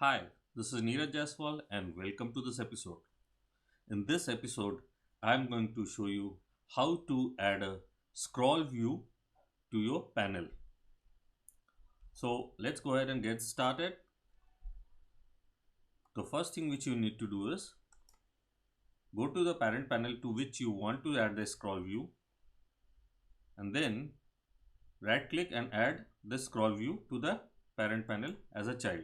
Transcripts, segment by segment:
Hi, this is Neeraj Jaswal and welcome to this episode. In this episode, I am going to show you how to add a scroll view to your panel. So let's go ahead and get started. The first thing which you need to do is go to the parent panel to which you want to add the scroll view, and then right click and add the scroll view to the parent panel as a child.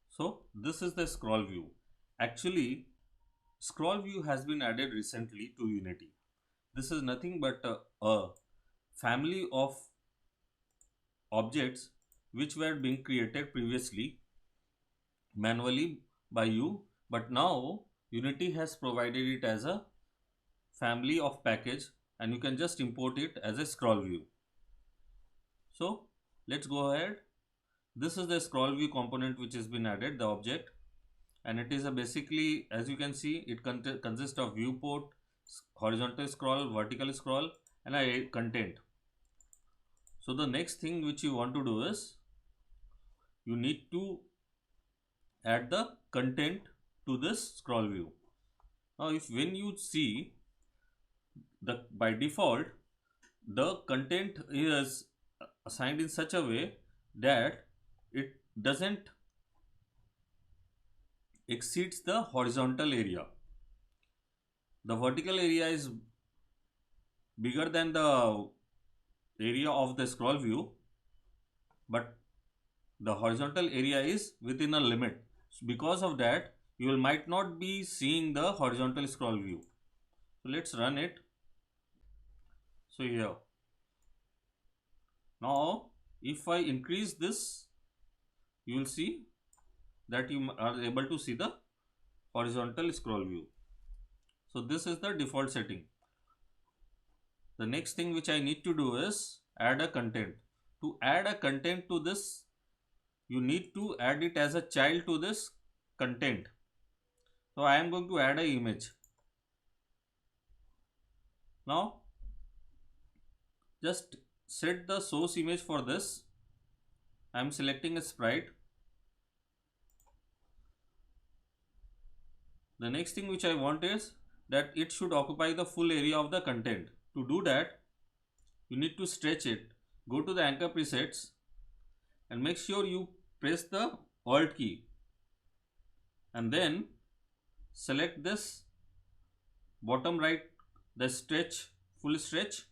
So this is the scroll view. Actually, scroll view has been added recently to Unity. This is nothing but a family of objects which were being created previously manually by you, but now Unity has provided it as a family of package and you can just import it as a scroll view. So let's go ahead. This is the scroll view component which has been added, the object, and it is a basically, as you can see, it consists of viewport, horizontal scroll, vertical scroll, and a content. So the next thing which you want to do is you need to add the content to this scroll view. Now if when you see the by default the content is assigned in such a way that it doesn't exceeds the horizontal area. The vertical area is bigger than the area of the scroll view, but the horizontal area is within a limit. So because of that, you might not be seeing the horizontal scroll view. So let's run it. So here, now if I increase this, you will see that you are able to see the horizontal scroll view. So this is the default setting. The next thing which I need to do is add a content. To add a content to this, you need to add it as a child to this content. So I am going to add an image. Now just set the source image for this. I am selecting a sprite. The next thing which I want is that it should occupy the full area of the content. To do that, you need to stretch it. Go to the anchor presets and make sure you press the Alt key and then select this bottom right, the stretch, full stretch,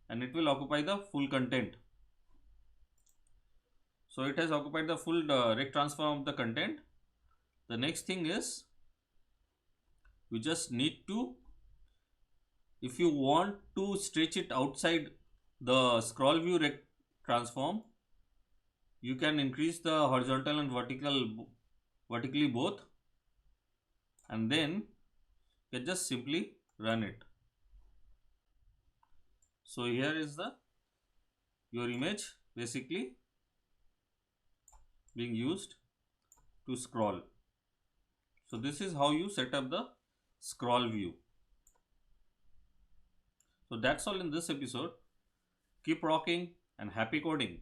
and it will occupy the full content. So it has occupied the full rect transform of the content. The next thing is you just need to, if you want to stretch it outside the scroll view rect transform, you can increase the horizontal and vertically both, and then you can just simply run it. So here is the your image basically being used to scroll. So this is how you set up the scroll view. So that's all in this episode. Keep rocking and happy coding.